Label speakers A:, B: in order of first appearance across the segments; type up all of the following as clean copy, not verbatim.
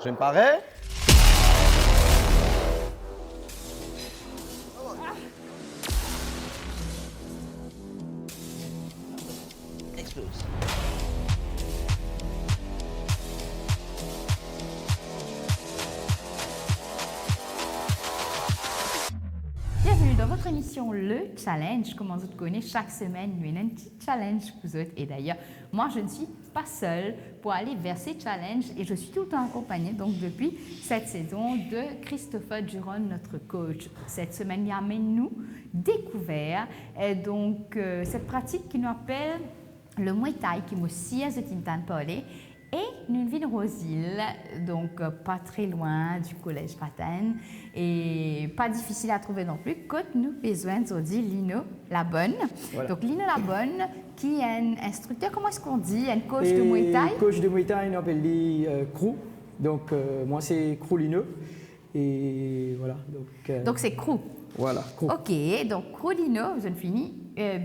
A: Je me parais. Explose.
B: Bienvenue dans votre émission Le Challenge. Comme vous connaissez, chaque semaine, nous avons un petit challenge pour vous. Et d'ailleurs, moi, je ne suis pas seule pour aller vers ces challenges et je suis tout le temps accompagnée, donc depuis cette saison, de Christopher Duron, notre coach. Cette semaine, il amène nous découvert cette pratique qui nous appelle le Muay Thai, qui m'a aussi à Tintan parler. Et nous vivons Rosil, donc pas très loin du collège Paten et pas difficile à trouver non plus. Quand nous besoin de Lino Labonne. Voilà. Donc Lino Labonne, qui est un instructeur, comment est-ce qu'on dit, un coach de Muay Thai?
C: Coach de Muay Thai, on appelle lui Crew. Donc moi c'est Crew Lino. Et voilà.
B: Donc c'est Crew.
C: Voilà, Crew.
B: Ok, donc Crew Lino, vous avez fini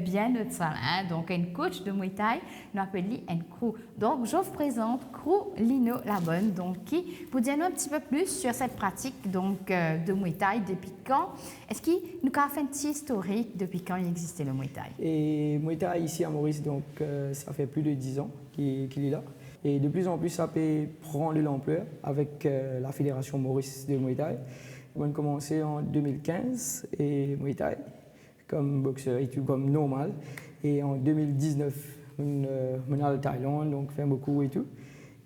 B: bien notre salle. Hein? Donc un coach de Muay Thai, nous appelle lui un Crew. Donc je vous présente Crew Lino Labonne, donc qui vous dire un petit peu plus sur cette pratique donc de Muay Thai depuis quand. Est-ce qu'il nous a fait un petit historique depuis quand il existait le Muay Thai?
C: Et Muay Thai ici à Maurice, donc ça fait plus de 10 ans qu'il est là. Et de plus en plus, ça peut prendre de l'ampleur avec la Fédération Maurice de Muay Thai. On a commencé en 2015 et Muay Thai comme boxeur et tout comme normal. Et en 2019, on est à Thaïlande, donc fait beaucoup et tout.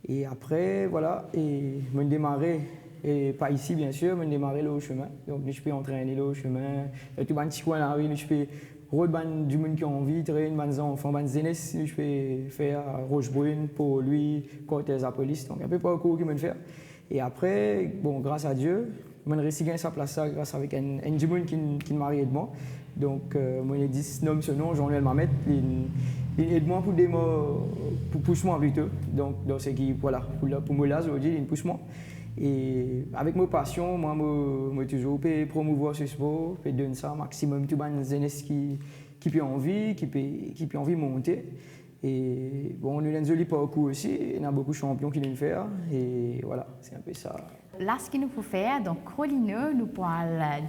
C: Et après, voilà, et on a démarré, et pas ici bien sûr, mais on a démarré là au chemin. Donc je peux entraîner là au chemin. Tout le petit coin là, je peux road du monde qui a envie, traîner des enfants, des jeunesse, je peux faire Rochebrune pour lui, Cortez à police. Donc un peu parcours qu'il me faire. Et après, bon, grâce à Dieu, je me réussi à gagner sa place là grâce avec un Jimoun qui m'a marié de moi. Donc, moi, j'ai dit, nomme ce nom, Jean-Noël Mamet, il aide moi pour pousser moi plutôt. Donc, c'est qui, voilà, pour moi là, aujourd'hui, il pousse moi. Et avec ma passion, moi, je toujours promouvoir ce sport, je donner ça au maximum tout le jeunesse qui peut envie, qui peut envie de monter. Et bon, on a un joli parcours aussi, il y a beaucoup de champions qui viennent faire. Et voilà, c'est un peu ça.
B: Là, ce qu'il nous faut faire, donc Crolino, nous pourrons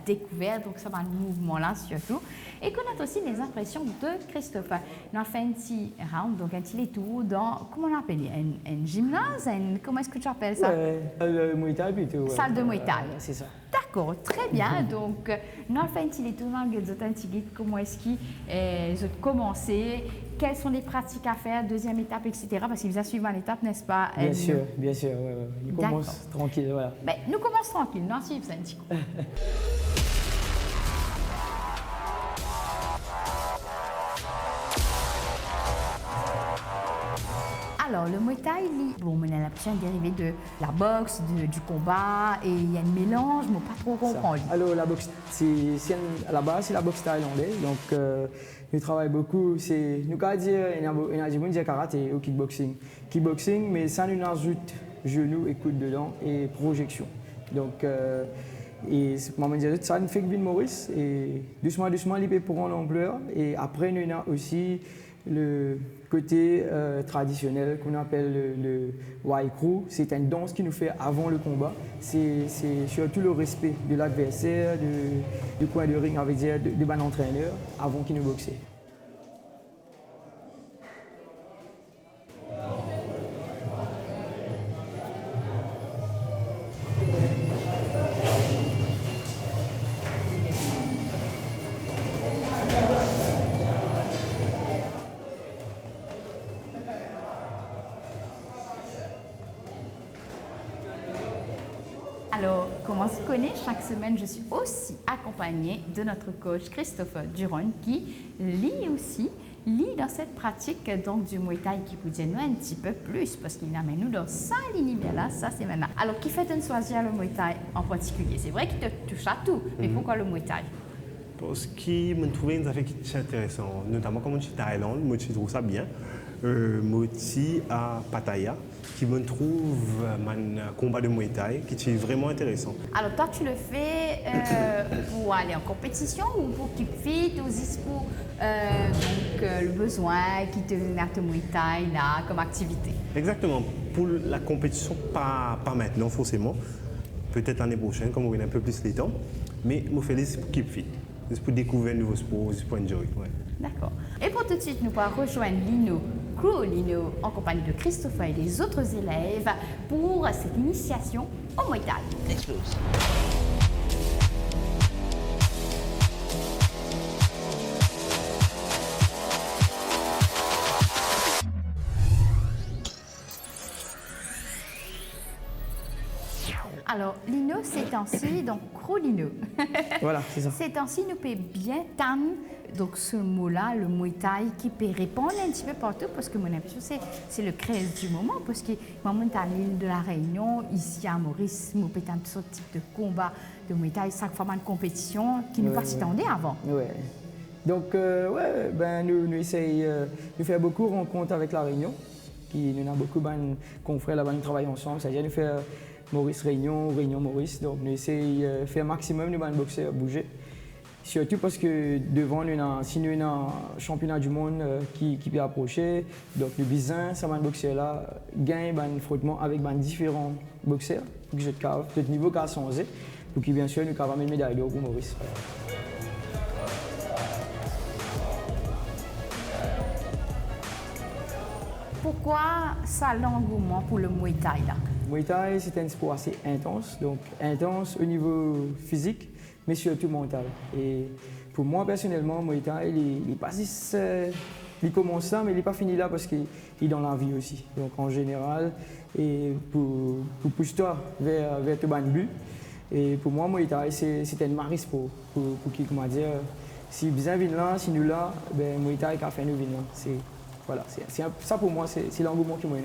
B: découvrir donc ça va le mouvement-là surtout, et connaître aussi les impressions de Christopher. Nous avons fait un petit round, donc un petit tour dans, comment on appelle, un gymnase, comment est-ce que tu appelles ça?
C: Muay Thai plutôt.
B: Salle de Muay Thai.
C: C'est ça.
B: D'accord, très bien. Donc, nous avons fait un petit tour dans le guide, comment est-ce qu'ils ont commencé, quelles sont les pratiques à faire, deuxième étape, etc. Parce qu'il vous a suivi l'étape, n'est-ce pas?
C: Bien sûr. Ouais. Il commence tranquille, voilà.
B: Ben, nous commençons tranquille, nous suivons ça un petit coup. Alors, le Muay Thai, bon, on a l'impression de dériver de la boxe, du combat, et il y a un mélange, mais pas trop comprendre.
C: Alors, la boxe, à la base, c'est la boxe thaïlandaise. Donc, nous travaillons beaucoup. Nous allons dire, il y a des gens qui disent karaté ou kickboxing. Kickboxing, mais ça nous ajoute genoux et coudes dedans et projection. Donc, et ça nous fait que bien Maurice. Et doucement, il peut prendre l'ampleur. Et après, nous avons aussi le côté traditionnel qu'on appelle le Waikru. C'est une danse qui nous fait avant le combat. C'est surtout le respect de l'adversaire, du coin de ring, avec dire, de bon entraîneur avant qu'il nous boxe.
B: Alors, comme on se connaît, chaque semaine, je suis aussi accompagnée de notre coach Christopher Duron qui lit dans cette pratique donc, du Muay Thai qui vous dit nous un petit peu plus parce qu'il amène nous dans ça l'univers là, ça c'est maintenant. Alors, qui fait de choisir le Muay Thai en particulier? C'est vrai qu'il te touche à tout, mais pourquoi le Muay Thai?
D: Parce que je trouve une affaire qui est intéressante, notamment comme je suis en Thaïlande, moi je trouve ça bien. Moi aussi à Pattaya, qui me trouve un combat de Muay Thai qui est vraiment intéressant.
B: Alors toi, tu le fais pour aller en compétition ou pour keep fit ou juste pour le besoin qui te vient à te Muay Thai là comme activité?
D: Exactement. Pour la compétition, pas maintenant forcément. Peut-être l'année prochaine, comme on a un peu plus les temps. Mais je fais juste pour keep fit. Juste pour découvrir un nouveau sport, juste pour enjoy. Ouais.
B: D'accord. Et pour tout de suite, nous allons rejoindre Lino, Crew Lino, en compagnie de Christopher et des autres élèves pour cette initiation au Muay Thai.
A: Explose.
B: Alors, Lino, ces temps-ci, donc Crew Lino.
C: Voilà, c'est ça.
B: Ces temps-ci, nous peut bien tan, donc ce mot-là, le Muay Thai, qui peut répondre un petit peu partout, parce que mon impression, c'est le craze du moment, parce que moi, je suis à l'île de la Réunion, ici à Maurice, nous peut tout ce type de combat de Muay Thai, chaque fois de compétition, qui ne pas s'attendaient avant.
C: Ouais. Donc, nous essayons de faire beaucoup de rencontres avec la Réunion, qui nous a beaucoup de confrères là-bas, nous travaillons ensemble, c'est-à-dire nous faire Maurice Réunion, Réunion Maurice. Donc nous essayons de faire un maximum de boxeurs bouger. Surtout parce que devant nous, si nous avons un championnat du monde qui peut approcher, donc le bizin, ça va boxeur là gagne un frottement avec différents boxeurs pour que notre niveau a changé. Donc bien sûr nous avons une médaille d'or pour Maurice.
B: Pourquoi ça l'engouement pour le Muay Thai là?
C: Muay Thai, c'est un sport assez intense, donc intense au niveau physique, mais surtout mental. Et pour moi, personnellement, Muay Thai, il n'est pas juste, il commence là, mais il n'est pas fini là parce qu'il est dans la vie aussi. Donc en général, et pour pousser toi vers ton but. Et pour moi, Muay Thai, c'est un mari sport pour qui, comment dire, si bien vient là, si nous là, ben Muay Thai a fait nous venir. Voilà, ça pour moi, c'est l'engouement qui m'a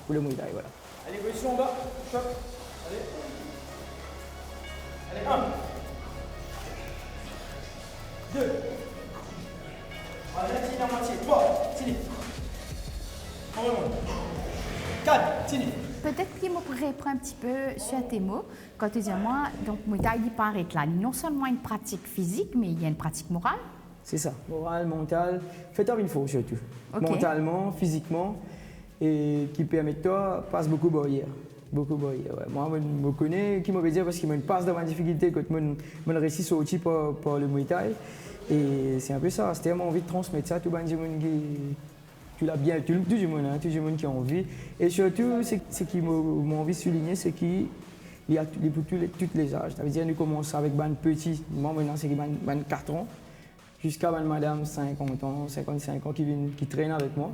C: pour le Muay Thai. Voilà. Allez, position en bas, choc. Allez. Allez, 1. 2. Allez, tire à moitié. 3. Tire. On remonte. 4. Tire.
B: Peut-être qu'il me pourrait prendre un petit peu sur tes mots. Quand tu dis moi, donc Muay Thai, il paraît là, non seulement une pratique physique, mais il y a une pratique morale.
C: C'est ça, morale, mentale. Faites-en une fois surtout.
B: Okay.
C: Mentalement, physiquement, et qui permet de toi passe beaucoup de barrières. Beaucoup de barrières. Ouais. Moi, je me connais, qui m'a dire parce qu'il me passe dans ma difficulté quand je réussis sorti par le Muay Thai. Et c'est un peu ça, c'est tellement envie de transmettre ça à tout le monde qui. Tu l'as bien, tout le monde qui a envie. Et surtout, ce qui m'a envie de souligner, c'est qu'il y a pour tous les âges. Ça veut dire nous commençons avec un petit, moi maintenant c'est 4 ans. Jusqu'à madame 50 ans, 55 ans qui traîne avec moi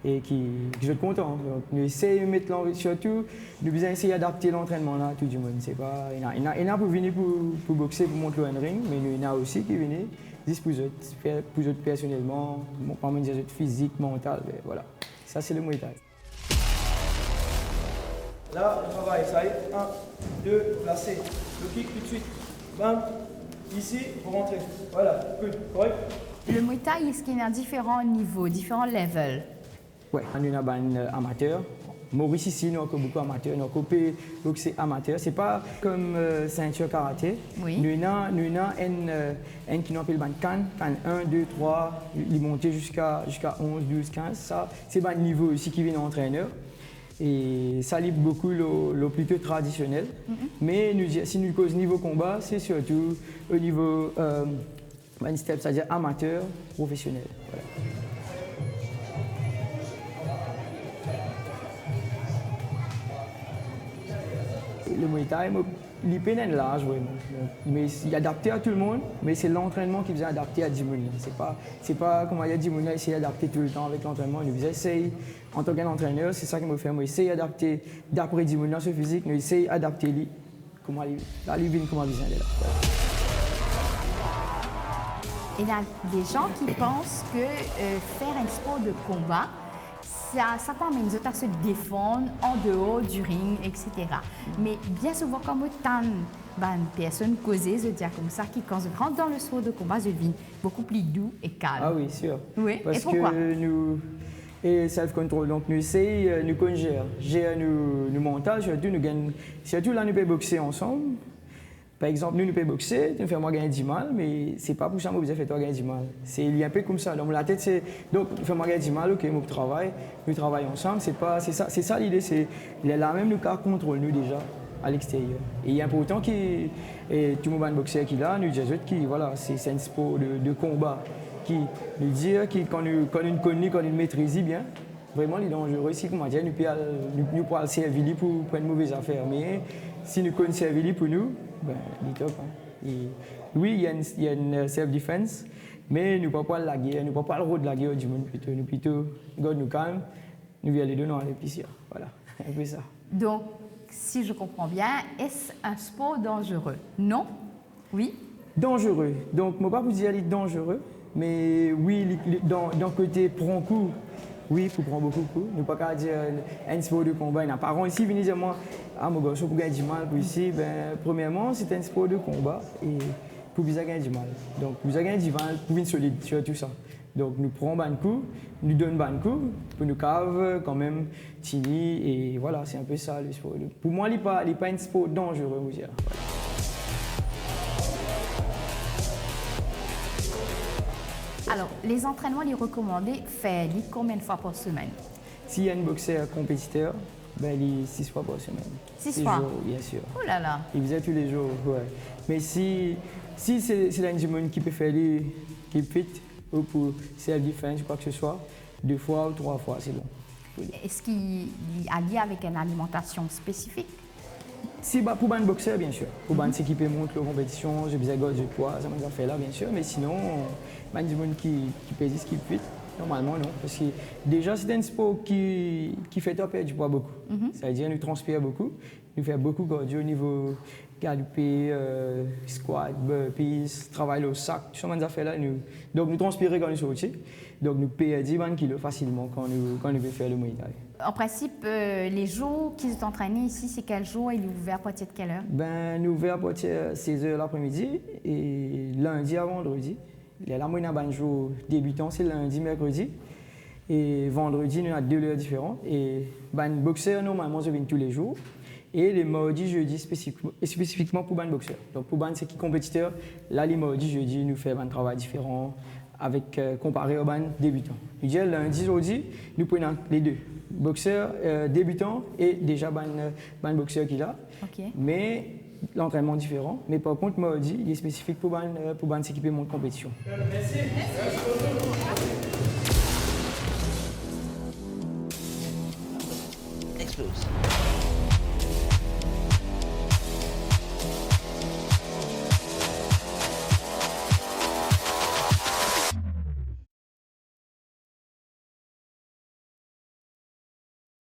C: et qui je suis content. Donc, nous essayons de mettre l'envie, surtout, nous devons essayer d'adapter l'entraînement là, tout le monde. C'est pas, il y en a pour venir pour boxer, pour monter un ring, mais il y en a aussi qui viennent juste pour eux personnellement, pas dire physique, mental, voilà. Ça c'est le Muay Thai. Là, on travaille, ça y est, 1, 2, placé, le kick tout de suite, bam. Ici, vous rentrez. Voilà, good, correct.
B: Le Muay Thai, est-ce qu'il y a différents niveaux, différents levels?
C: Oui, on a un amateur. Maurice ici, nous avons beaucoup d'amateurs. Nous avons boxer amateur. Ce n'est pas comme ceinture karaté.
B: Oui.
C: Nous avons un qui nous appelle Can 1, 2, 3, il monte jusqu'à 11, 12, 15. Ça, c'est un niveau ici qui vient d'entraîneur. Et ça livre beaucoup le plutôt traditionnel. Mais si nous causons niveau combat, c'est surtout au niveau step, c'est-à-dire amateur, professionnel. Voilà. Le Muay Thai, il est pénal large, vraiment. Mais il est adapté à tout le monde, mais c'est l'entraînement qui vient adapter à 10 personnes. C'est pas comme il y a 10 personnes, essayer d'adapter tout le temps avec l'entraînement. Nous essayons, en tant qu'entraîneur, c'est ça qui me fait. Moi, essayer d'adapter, d'après 10 personnes sur physique, nous essayons d'adapter comment il vient, comment il vient de là.
B: Il y a des gens qui pensent que faire un sport de combat, ça permet aux autres à se défendre en dehors du ring, etc. Mais bien souvent, comme autant de personnes causées, je veux dire comme ça, qui quand je rentre dans le sport de combat, je deviens beaucoup plus doux et calme.
C: Ah oui, sûr.
B: Oui,
C: parce
B: et pourquoi?
C: que Et self-control. Donc, nous essayons, nous gérer nos mental, surtout, nous gagnons. Surtout là, nous pouvons boxer ensemble. Par exemple, nous pouvons boxer, nous faisons gagner du mal, mais ce n'est pas pour ça que nous faisons gagner du mal. C'est un peu comme ça. Donc, la tête, c'est. Donc, nous faisons gagner du mal, ok, nous travaillons ensemble. C'est ça l'idée. Il est là même, nous contrôle nous déjà à l'extérieur. Et il est important que tout le monde boxeur qui est là, nous disons que voilà, c'est un sport de combat qui nous dit que quand nous connaissons, quand nous maîtrisons bien, vraiment, il est dangereux. Si, comment dire, nous pouvons servir pour une mauvaise affaire. Mais si nous connaissons servir pour nous, ben, il est top. Hein. Oui, il y a une self-defense, mais nous ne pouvons pas la guerre, nous ne pouvons pas le rôle de la guerre du monde. Nous plutôt, nous calme, nous allons les deux dans l'épicerie. Voilà, un peu ça.
B: Donc, si je comprends bien, est-ce un sport dangereux? Non? Oui?
C: Dangereux. Donc, je ne vais pas vous dire qu'il est dangereux, mais oui, dans le côté prend coup, oui, il faut prendre beaucoup de coups. Ne pas qu'à dire un sport de combat. Nos parents ici viennent dire moi, ah mon gars, pour gagner du mal, pour ici, ben, premièrement, c'est un sport de combat et pour bien gagner du mal. Donc, vous gagner du mal, pour être solide sur tout ça. Donc, nous prenons un coup, nous donnons un coup, pour nous cave quand même, tini, et voilà, c'est un peu ça le sport. Pour moi, il n'est pas un sport dangereux, vous dire. Voilà.
B: Alors, les entraînements, les recommandés, faire combien de fois par semaine?
C: S'il y a un boxeur compétiteur, ben, il est 6 fois par semaine.
B: 6 fois?
C: Jours, bien sûr.
B: Oh là là!
C: Il faisait tous les jours, ouais. Mais si c'est un monde qui peut faire qui est fit, ou pour self-defense, quoi que ce soit, 2 fois ou 3 fois, c'est bon.
B: Est-ce qu'il a lié avec une alimentation spécifique?
C: Si, bah, pour un boxeur, bien sûr. Pour s'équiper, monter la compétition, j'ai besoin de poids, ça m'a fait là, bien sûr. Mais sinon, il y a des gens qui pèsent, qui fit. Normalement, non. Parce que déjà, c'est un sport qui fait perdre du poids beaucoup. Ça veut dire nous transpire beaucoup. Nous fait beaucoup de cardio au niveau galoper, squat, burpees, travail au sac, tout ça, ces affaires-là. Donc, nous transpirons quand nous sortons. Donc, nous perdons 10 kilos facilement quand nous veut faire le Muay Thai.
B: En principe, les jours qu'ils sont entraînés ici, c'est quel jour? Il est ouvert à partir de quelle heure?
C: Ben, nous ouvert à partir de 16h l'après-midi et lundi à vendredi. La moyenne d'un jour débutant, c'est lundi, mercredi. Et vendredi, nous avons 2 heures différentes. Et ben, boxeur, normalement, je viens tous les jours. Et les mardis, jeudi, spécifiquement pour les boxeurs. Donc, pour les compétiteurs, là, les mardis, jeudi, nous faisons un travail différent avec, comparé aux débutants. Je dis lundi, jeudi, nous prenons les deux. Boxeur débutant et déjà ban boxeur qui est là.
B: Okay.
C: Mais l'entraînement différent. Mais par contre, mardi, il est spécifique pour s'équiper de compétition. Merci.
A: Explose.